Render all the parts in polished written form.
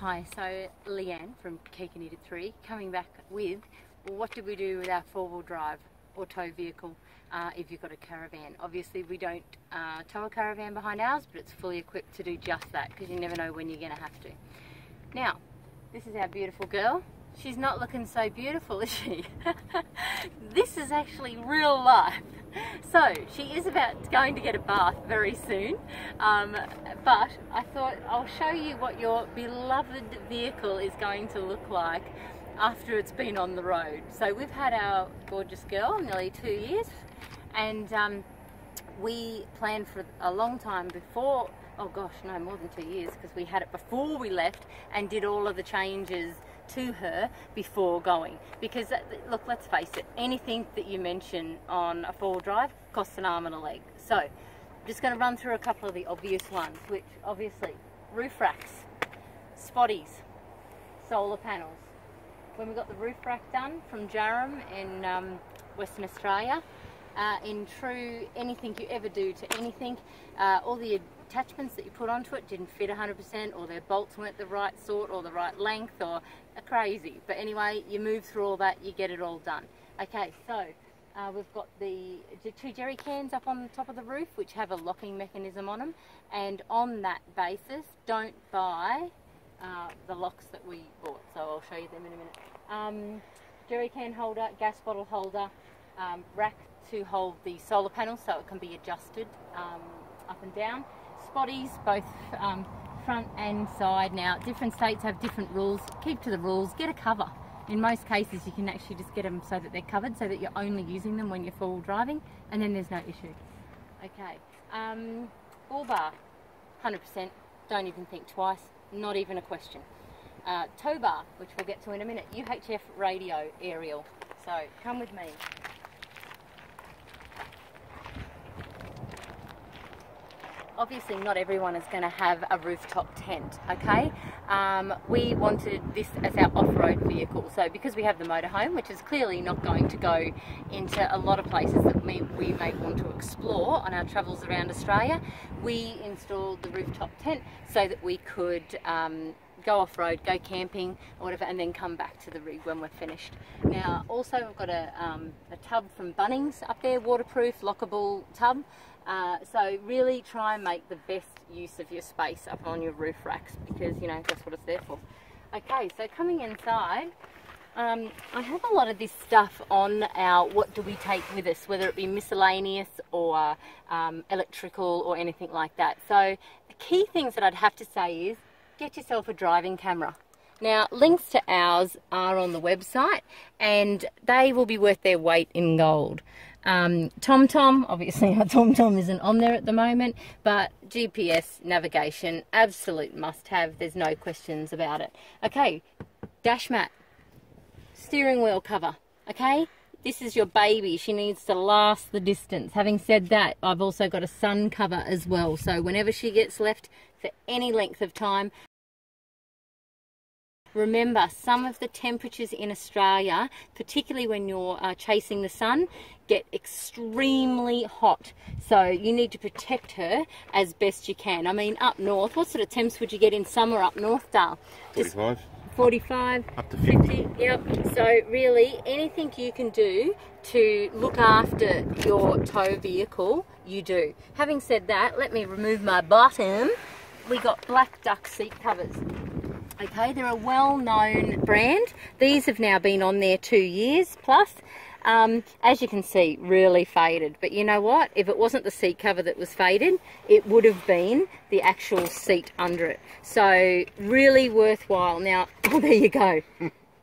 Hi, so Leanne from Cake and Eat It 3 coming back with, well, what do we do with our four-wheel drive or tow vehicle if you've got a caravan? Obviously we don't tow a caravan behind ours, but it's fully equipped to do just that, because you never know when you're going to have to. Now, this is our beautiful girl. She's not looking so beautiful, is she? This is actually real life. So she is going to get a bath very soon, but I thought I'll show you what your beloved vehicle is going to look like after it's been on the road. So we've had our gorgeous girl nearly 2 years, and we planned for a long time before, oh gosh, no, more than 2 years, because we had it before we left and did all of the changes to her before going, because look, let's face it, anything that you mention on a four-wheel drive costs an arm and a leg. So I'm just going to run through a couple of the obvious ones, which obviously roof racks, spotties, solar panels. When we got the roof rack done from Jarram in Western Australia, in true anything you ever do to anything, all the attachments that you put onto it didn't fit 100%, or their bolts weren't the right sort or the right length, or crazy. But anyway, you move through all that, you get it all done. Okay, so we've got the 2 jerry cans up on the top of the roof, which have a locking mechanism on them, and on that basis don't buy the locks that we bought, so I'll show you them in a minute. Jerry can holder, gas bottle holder, rack to hold the solar panel so it can be adjusted up and down. Spotties, both front and side. Now, different states have different rules. Keep to the rules. Get a cover. In most cases, you can actually just get them so that they're covered, so that you're only using them when you're four-wheel driving, and then there's no issue. Okay. Bull bar, 100%. Don't even think twice. Not even a question. Tow bar, which we'll get to in a minute. UHF radio aerial. So come with me. Obviously not everyone is going to have a rooftop tent, okay? We wanted this as our off-road vehicle, so because we have the motorhome, which is clearly not going to go into a lot of places that we may want to explore on our travels around Australia, we installed the rooftop tent so that we could go off-road, go camping or whatever, and then come back to the rig when we're finished. Now also we've got a tub from Bunnings up there, waterproof, lockable tub. So really try and make the best use of your space up on your roof racks, because you know that's what it's there for. Okay, so coming inside, I have a lot of this stuff on our what do we take with us, whether it be miscellaneous or electrical or anything like that. So the key things that I'd have to say is get yourself a driving camera. Now, links to ours are on the website, and they will be worth their weight in gold. TomTom, obviously our TomTom isn't on there at the moment, but GPS navigation, absolute must have, there's no questions about it. Okay, dash mat, steering wheel cover, okay? This is your baby, she needs to last the distance. Having said that, I've also got a sun cover as well, so whenever she gets left for any length of time, remember, some of the temperatures in Australia, particularly when you're chasing the sun, get extremely hot. So you need to protect her as best you can. I mean, up north, what sort of temps would you get in summer up north, Dale? 45. 45. Up to 50. Yep. So really, anything you can do to look after your tow vehicle, you do. Having said that, let me remove my bottom. We got black duck seat covers. Okay, they're a well-known brand. These have now been on there 2 years plus. As you can see, really faded. But you know what? If it wasn't the seat cover that was faded, it would have been the actual seat under it. So really worthwhile. Now, oh, there you go.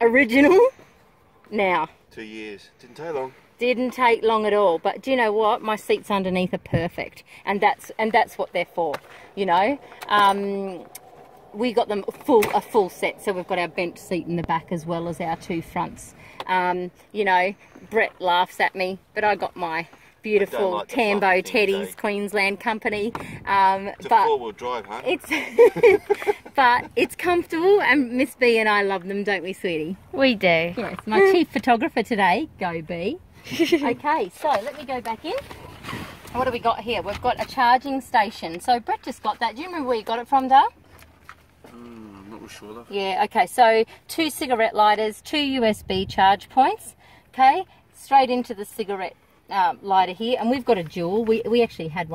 Original. Now. 2 years. Didn't take long. Didn't take long at all. But do you know what? My seats underneath are perfect, and that's what they're for. You know. We got them a full set, so we've got our bench seat in the back as well as our 2 fronts. You know, Brett laughs at me, but I got my beautiful like Tambo Teddy's Queensland company. It's a four-wheel drive, huh? But it's comfortable, and Miss B and I love them, don't we, sweetie? We do. Yes, my chief photographer today, go B. Okay, so let me go back in. What do we got here? We've got a charging station. So Brett just got that. Do you remember where you got it from, Dale? Not little shorter. Yeah, okay, so 2 cigarette lighters, 2 USB charge points, okay, straight into the cigarette lighter here, and we've got a dual. We actually had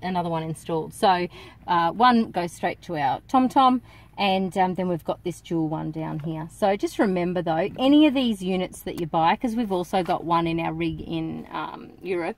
another one installed. So one goes straight to our TomTom, and then we've got this dual one down here. So just remember though, any of these units that you buy, because we've also got one in our rig in Europe,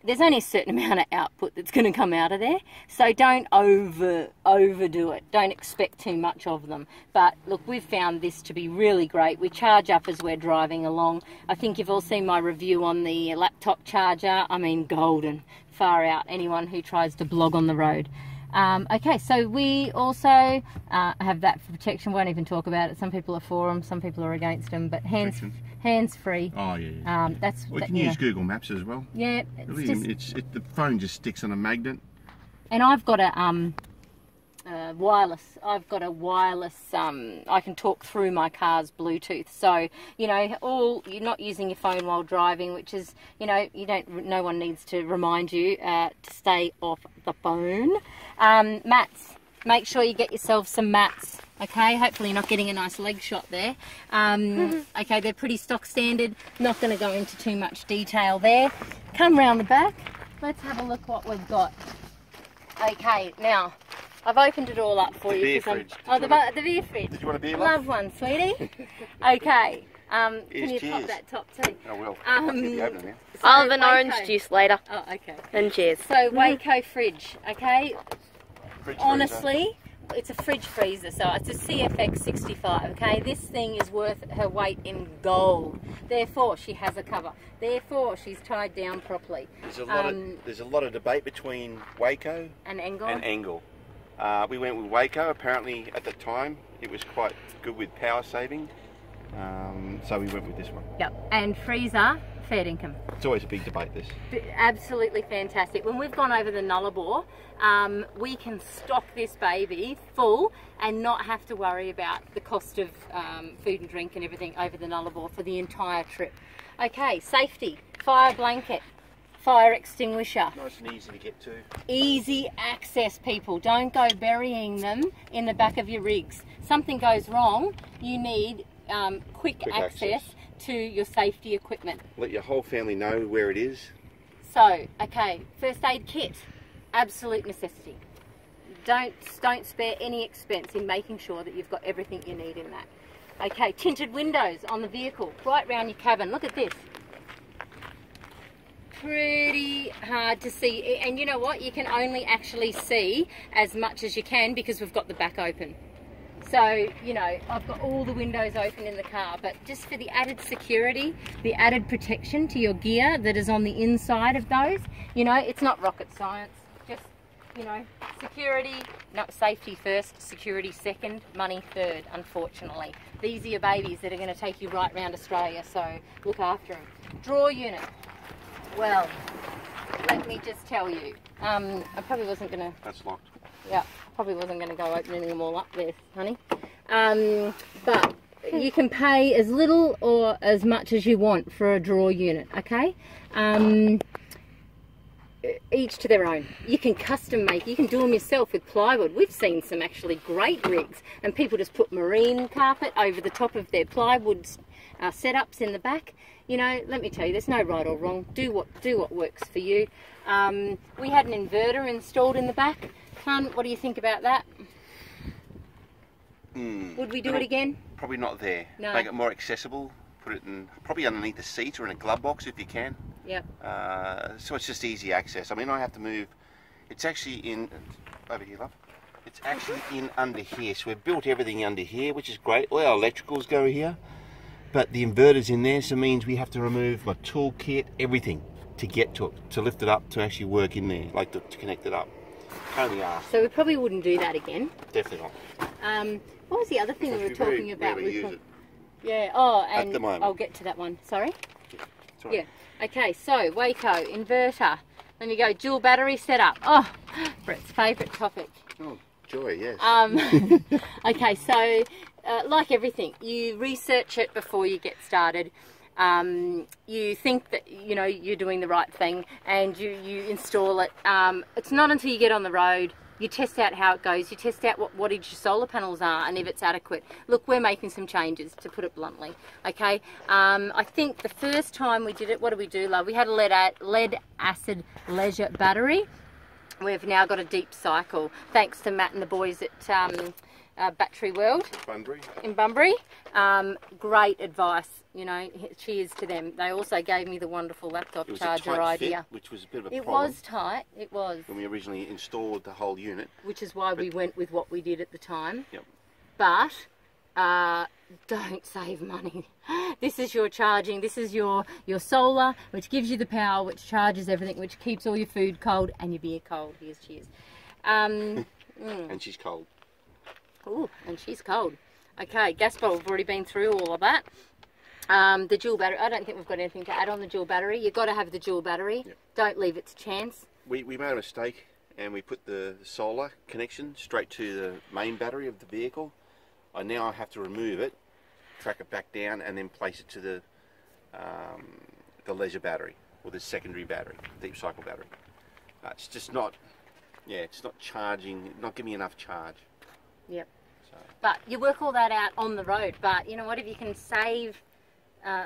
there's only a certain amount of output that's going to come out of there, so don't overdo it. Don't expect too much of them. But look, we've found this to be really great. We charge up as we're driving along. I think you've all seen my review on the laptop charger. I mean, golden, far out anyone who tries to blog on the road. Okay, so we also have that for protection. Won't even talk about it. Some people are for them, some people are against them, but hands-free. Oh yeah. We can use Google Maps as well. Yeah, the phone just sticks on a magnet. And I've got a wireless. I've got a wireless. I can talk through my car's Bluetooth. So you're not using your phone while driving, which is no one needs to remind you to stay off the phone. Mats. Make sure you get yourself some mats. Okay, hopefully you're not getting a nice leg shot there. Okay, they're pretty stock standard. Not going to go into too much detail there. Come round the back. Let's have a look what we've got. Okay, now I've opened it all up for you. Beer fridge. The beer fridge. Did you want a beer? Love one, sweetie. Okay. Can you cheers. top that top too? I will. I'll get the opener now. So I'll have an Waco. orange juice later. Oh, okay. And cheers. So Waco fridge, okay? Fridge Honestly, it's a fridge freezer, so it's a CFX 65, okay? This thing is worth her weight in gold. Therefore, she has a cover. Therefore, she's tied down properly. There's a lot of debate between Waco and Engel. We went with Waco. Apparently, at the time, it was quite good with power saving. So we went with this one. Yep. And freezer, fair income. It's always a big debate, this. Absolutely fantastic. When we've gone over the Nullarbor, we can stock this baby full and not have to worry about the cost of food and drink and everything over the Nullarbor for the entire trip. Okay, safety, fire blanket, fire extinguisher. Nice and easy to get to. Easy access, people. Don't go burying them in the back of your rigs. Something goes wrong, you need quick access to your safety equipment. Let your whole family know where it is. So, okay, first aid kit, absolute necessity. Don't spare any expense in making sure that you've got everything you need in that. Okay, tinted windows on the vehicle, right round your cabin. Look at this. Pretty hard to see, and you know what? You can only actually see as much as you can because we've got the back open. So, I've got all the windows open in the car, but just for the added security, the added protection to your gear that is on the inside of those, it's not rocket science. Just, security, no, safety first, security second, money third, unfortunately. These are your babies that are going to take you right around Australia, so look after them. Drawer unit. Well, let me just tell you, I probably wasn't going to... That's locked. Yeah, probably wasn't going to go opening them all up there, honey. But you can pay as little or as much as you want for a drawer unit, okay? Each to their own. You can custom make, you can do them yourself with plywood. We've seen some actually great rigs, and people just put marine carpet over the top of their plywood setups in the back. Let me tell you, there's no right or wrong. Do what works for you. We had an inverter installed in the back. Hun, what do you think about that? Would we do it again? Probably not there. No. Make it more accessible. Put it in probably underneath the seat or in a glove box if you can. Yep. So it's just easy access. I mean, I have to move. It's actually in over here, love. It's actually in under here. So we've built everything under here, which is great. All our electricals go here, but the inverter's in there, so it means we have to remove my toolkit, everything, to get to it, to lift it up, to actually work in there, like to connect it up. Only ask. So we probably wouldn't do that again. Definitely not. What was the other thing we were talking about? Use it. Yeah. Oh, and at the moment. I'll get to that one. Sorry. Yeah. Yeah. Okay. So Waco inverter. Let me go. Dual battery setup. Oh, Brett's favourite topic. Oh, joy. Yes. Okay. So, like everything, you research it before you get started. You think that you're doing the right thing, and you install it. It's not until you get on the road You test out how it goes. You test out what wattage your solar panels are and if it's adequate. Look, we're making some changes, to put it bluntly. Okay. I think the first time we did it, what did we do, love? We had a lead acid leisure battery. We've now got a deep cycle, thanks to Matt and the boys at Battery World in Bunbury. Great advice, you know, cheers to them. They also gave me the wonderful laptop charger idea. Fit, which was a bit of a problem. It was tight, it was. When we originally installed the whole unit. Which is why we went with what we did at the time. Yep. But don't save money. This is your charging, this is your solar, which gives you the power, which charges everything, which keeps all your food cold and your beer cold. Here's cheers. And she's cold. Ooh, and she's cold. Okay, gas bottle, we've already been through all of that. The dual battery, I don't think we've got anything to add on the dual battery. You've got to have the dual battery. Yep. Don't leave it to chance. We made a mistake and we put the solar connection straight to the main battery of the vehicle. I now have to remove it, track it back down, and then place it to the leisure battery, or the secondary battery, deep cycle battery. It's just not, it's not charging, not giving me enough charge. Yep. So. But you work all that out on the road. But you know what? If you can save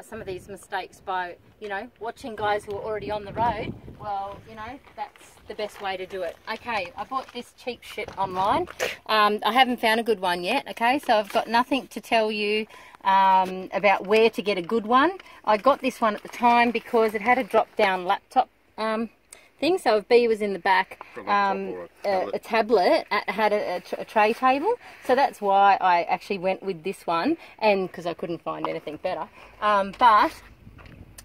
some of these mistakes by, you know, watching guys who are already on the road, well, you know, that's the best way to do it. Okay, I bought this cheap shit online. I haven't found a good one yet, okay, so I've got nothing to tell you about where to get a good one. I got this one at the time because it had a drop-down laptop thing, so if B was in the back, a tablet had a tray table, so that's why I actually went with this one, and because I couldn't find anything better, but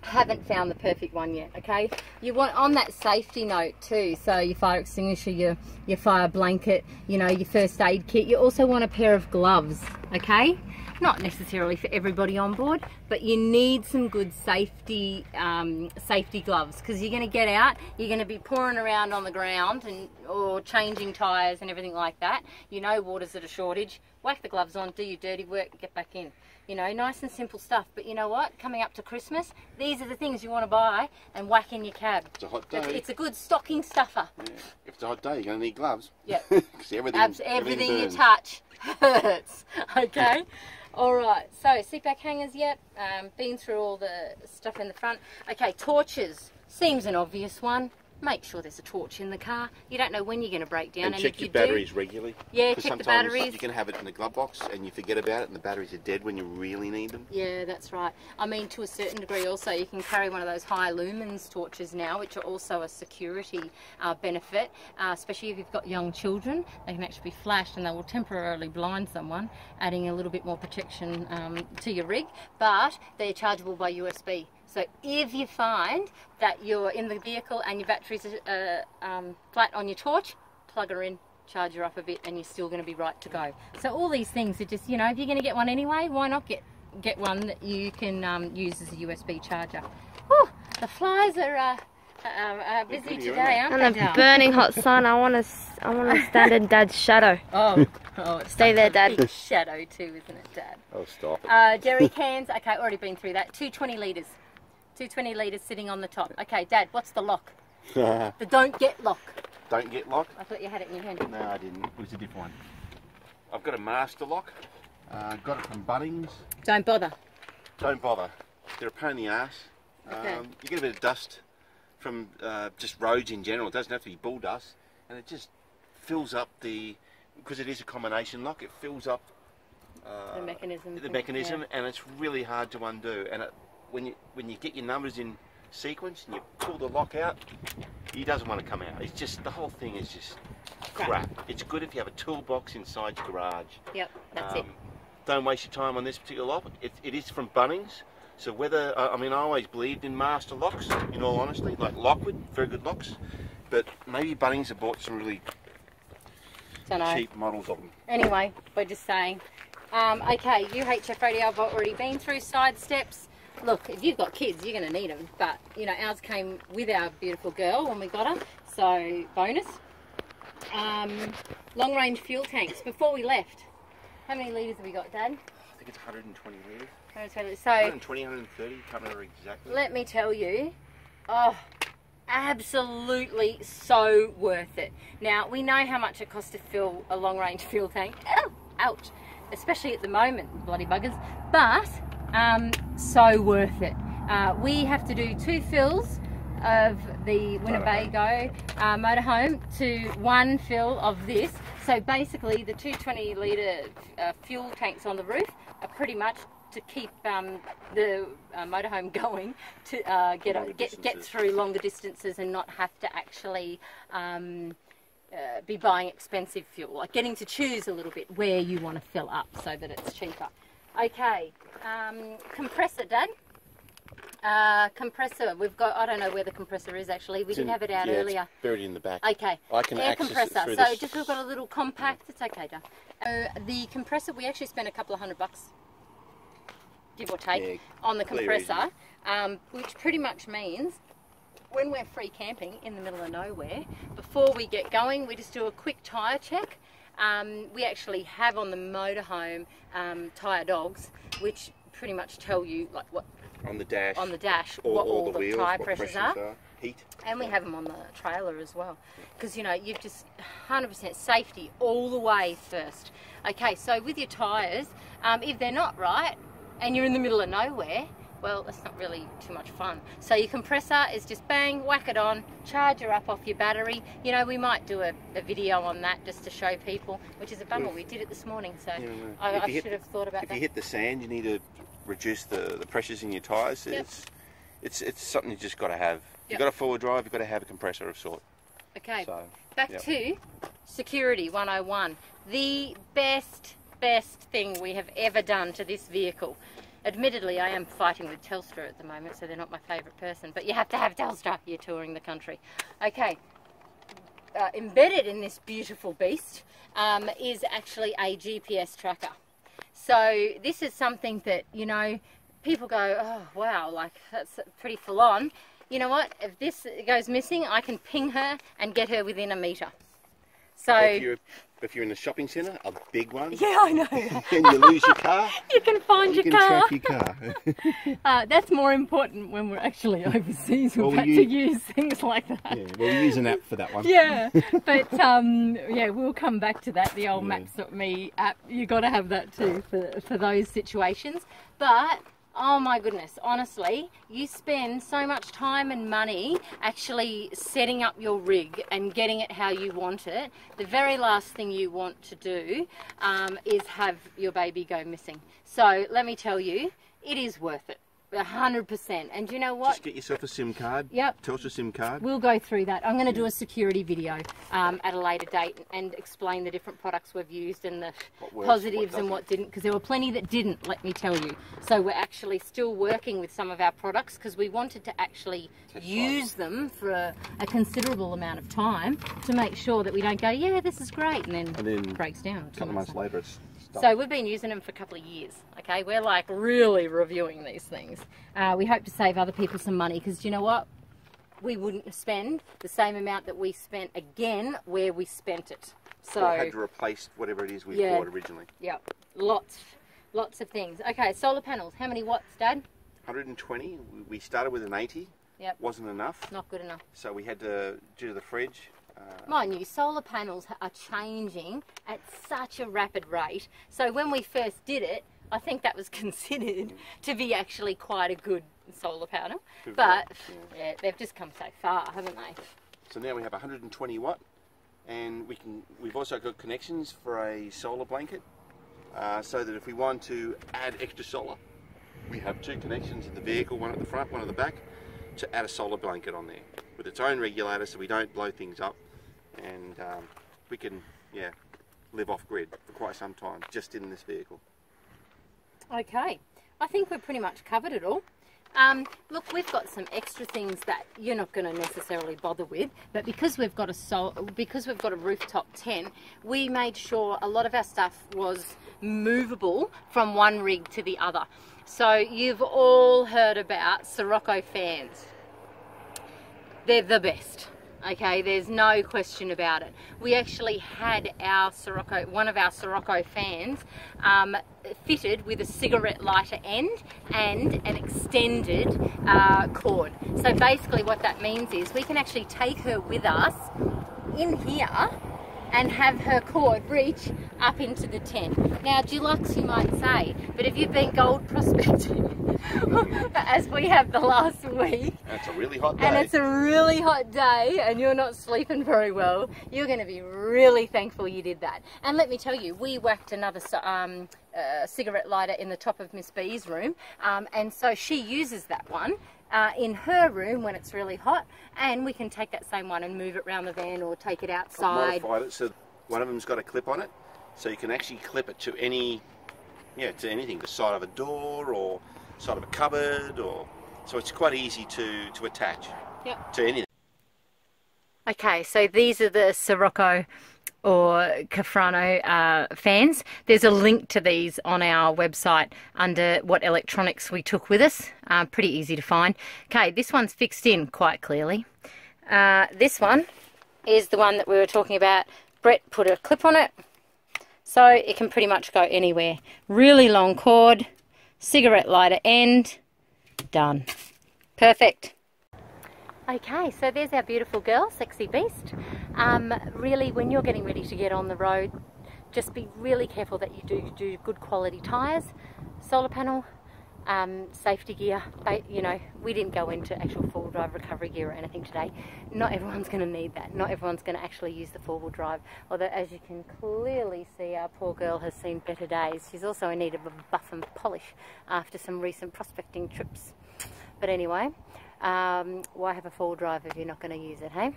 haven't found the perfect one yet. Okay, you want on that safety note too, so your fire extinguisher, your fire blanket, you know, your first aid kit. You also want a pair of gloves, okay? Not necessarily for everybody on board, but you need some good safety safety gloves, because you're going to get out, you're going to be pouring around on the ground or changing tyres and everything like that. You know water's at a shortage. Whack the gloves on, do your dirty work, get back in. You know, nice and simple stuff. But you know what? Coming up to Christmas, these are the things you want to buy and whack in your cab. It's a hot day. It's a good stocking stuffer. Yeah. If it's a hot day, you're going to need gloves. Yeah. everything you touch hurts. Okay. Alright, so seat back hangers, yep, been through all the stuff in the front. Okay, torches, seems an obvious one. Make sure there's a torch in the car. You don't know when you're going to break down. And check your batteries regularly. Yeah, check the batteries. You can have it in the glove box and you forget about it and the batteries are dead when you really need them. Yeah, that's right. I mean, to a certain degree also, you can carry one of those high lumens torches now, which are also a security benefit, especially if you've got young children. They can actually be flashed and they will temporarily blind someone, adding a little bit more protection to your rig, but they're chargeable by USB. So if you find that you're in the vehicle and your batteries are flat on your torch, plug her in, charge her up a bit, and you're still going to be right to go. So all these things are just, you know, if you're going to get one anyway, why not get one that you can use as a USB charger. Whew, the flies are busy today, aren't they? And a burning hot sun. I want to stand in Dad's shadow. Oh, stay there, Dad. Big shadow too, isn't it, Dad? Oh, stop it. Jerry cans. Okay, already been through that. 220 litres. 220 litres sitting on the top. Okay, Dad, what's the lock? The don't get lock. Don't get lock? I thought you had it in your hand. No, I didn't. It was a different one. I've got a master lock. Got it from Bunnings. Don't bother. Don't bother. They're a pain in the ass. Okay. You get a bit of dust from just roads in general. It doesn't have to be bull dust. And it just fills up because it is a combination lock, it fills up the mechanism. Yeah. And it's really hard to undo. And when you get your numbers in sequence and you pull the lock out, he doesn't want to come out. It's just, the whole thing is just crap. It's good if you have a toolbox inside your garage. Yep, that's it. Don't waste your time on this particular lock. It is from Bunnings. So whether, I mean, I always believed in master locks, in all honesty, like Lockwood, very good locks. But maybe Bunnings have bought some really cheap models of them. Anyway, we're just saying. Okay, UHF radio, I've already been through. Side steps. Look, if you've got kids, you're going to need them. But, you know, ours came with our beautiful girl when we got her. So, bonus. Long range fuel tanks. Before we left, how many litres have we got, Dad? I think it's 120 litres. 120 litres. So, 120, 130, can't remember exactly. Let me tell you, oh, absolutely so worth it. Now, we know how much it costs to fill a long range fuel tank. Ow, ouch, especially at the moment, bloody buggers, but so worth it. We have to do 2 fills of the Winnebago motorhome to 1 fill of this. So basically the 220 litre fuel tanks on the roof are pretty much to keep the motorhome going, to get through longer distances and not have to actually be buying expensive fuel, like getting to choose a little bit where you want to fill up so that it's cheaper. Okay, compressor, Dad. Compressor, we've got, I don't know where the compressor is actually, we did have it out earlier. It's buried in the back. Okay, I can air access compressor, it through so this. just we've got a little compact, it's okay, Dad. The compressor, we actually spent a couple of $100, give or take, on the compressor, which pretty much means when we're free camping in the middle of nowhere, before we get going, we just do a quick tyre check. We actually have on the motorhome tyre dogs, which pretty much tell you like what on the dash what all the wheels, tyre what pressures are. Heat. And we have them on the trailer as well, because you know, you've just 100% safety all the way first. Okay, so with your tyres, if they're not right and you're in the middle of nowhere, well, that's not really too much fun. So your compressor is just bang, whack it on, charge her up off your battery. You know, we might do a video on that just to show people, which is a bummer. We did it this morning, so I should have thought about that. If you hit the sand, you need to reduce the pressures in your tyres. Yep. It's something you just got to have. You've got a four-wheel drive, you've got to have a compressor of sort. Okay, so, back to Security 101. The best thing we have ever done to this vehicle. Admittedly, I am fighting with Telstra at the moment, so they're not my favourite person, but you have to have Telstra, you're touring the country. Okay, embedded in this beautiful beast is actually a GPS tracker. So this is something that, you know, people go, oh wow, like that's pretty full on. You know what, if this goes missing, I can ping her and get her within a metre. So if you're in a shopping centre, a big one, yeah, I know, and you lose your car, you can find your car. You can track your car. That's more important when we're actually overseas. We've had to use things like that. Yeah, well, we use an app for that one. Yeah, but yeah, we'll come back to that. The old Maps.me app, you got to have that too for those situations. But oh my goodness, honestly, you spend so much time and money actually setting up your rig and getting it how you want it. The very last thing you want to do is have your baby go missing. So let me tell you, it is worth it. 100%. And you know what? Just get yourself a SIM card. Yep. Telstra SIM card. We'll go through that. I'm going to do a security video at a later date and explain the different products we've used and the positives and what didn't, because there were plenty that didn't, let me tell you. So we're actually still working with some of our products because we wanted to actually use them for a considerable amount of time to make sure that we don't go, yeah, this is great, and then it breaks down. A couple of months later, it's so we've been using them for a couple of years, okay? We're like really reviewing these things. We hope to save other people some money because you know what? We wouldn't spend the same amount that we spent again where we spent it. So or had to replace whatever it is we bought originally. Yeah, lots of things. Okay, solar panels. How many watts, Dad? 120. We started with an 80. Yep. Wasn't enough. Not good enough. So we had to, due to the fridge. Mind you, solar panels are changing at such a rapid rate. So when we first did it, I think that was considered to be actually quite a good solar panel. But yeah, they've just come so far, haven't they? So now we have 120 watt, and we've also got connections for a solar blanket, so that if we want to add extra solar, we have 2 connections in the vehicle, one at the front, one at the back, to add a solar blanket on there with its own regulator, so we don't blow things up, and we can live off grid for quite some time just in this vehicle. Okay, I think we've pretty much covered it all. Look, we've got some extra things that you're not going to necessarily bother with, but because we've got a rooftop tent, we made sure a lot of our stuff was movable from one rig to the other. So you've all heard about Sirocco fans. They're the best. Okay, there's no question about it. We actually had our Sirocco, one of our Sirocco fans, fitted with a cigarette lighter end and an extended cord. So basically what that means is we can actually take her with us in here and have her cord reach up into the tent. Now, deluxe you might say, but if you've been gold prospecting, as we have the last week, and it's a really hot day, and it's a really hot day and you're not sleeping very well, you're going to be really thankful you did that. And let me tell you, we whacked another cigarette lighter in the top of Miss B's room, and so she uses that one in her room when it's really hot, and we can take that same one and move it around the van or take it outside. I've modified it so one of them's got a clip on it, so you can actually clip it to any, to anything, the side of a door or side of a cupboard, or so it's quite easy to attach to anything. Okay, so these are the Sirocco or Cafrano fans. There's a link to these on our website under what electronics we took with us. Pretty easy to find. Okay, this one's fixed in quite clearly. This one is the one that we were talking about. Brett put a clip on it, so it can pretty much go anywhere. Really long cord, cigarette lighter end, done. Perfect. Okay, so there's our beautiful girl, Sexy Beast. Really, when you're getting ready to get on the road, just be really careful that you do good quality tyres, solar panel, safety gear. You know, we didn't go into actual four-wheel drive recovery gear or anything today. Not everyone's going to need that. Not everyone's going to actually use the four-wheel drive. Although, as you can clearly see, our poor girl has seen better days. She's also in need of a buff and polish after some recent prospecting trips. But anyway, why have a four-wheel drive if you're not going to use it, hey?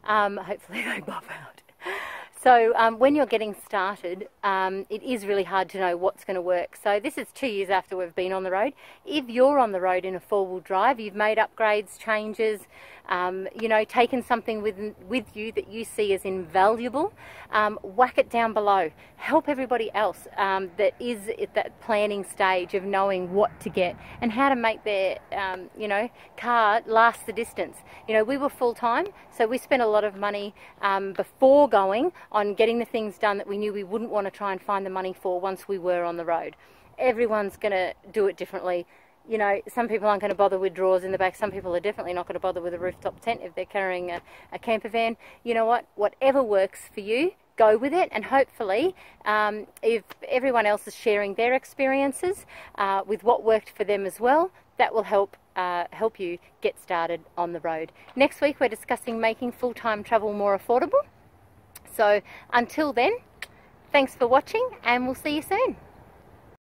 Hopefully they pop out. So when you're getting started, it is really hard to know what's going to work. So this is 2 years after we've been on the road. If you're on the road in a four-wheel drive, you've made upgrades, changes, you know, taken something with you that you see as invaluable, whack it down below. Help everybody else that is at that planning stage of knowing what to get and how to make their, you know, car last the distance. You know, we were full-time, so we spent a lot of money before going on getting the things done that we knew we wouldn't want to try and find the money for once we were on the road. Everyone's going to do it differently. You know, some people aren't going to bother with drawers in the back. Some people are definitely not going to bother with a rooftop tent if they're carrying a camper van. You know what? Whatever works for you, go with it. And hopefully, if everyone else is sharing their experiences with what worked for them as well, that will help you get started on the road. Next week, we're discussing making full-time travel more affordable. So until then, thanks for watching, and we'll see you soon.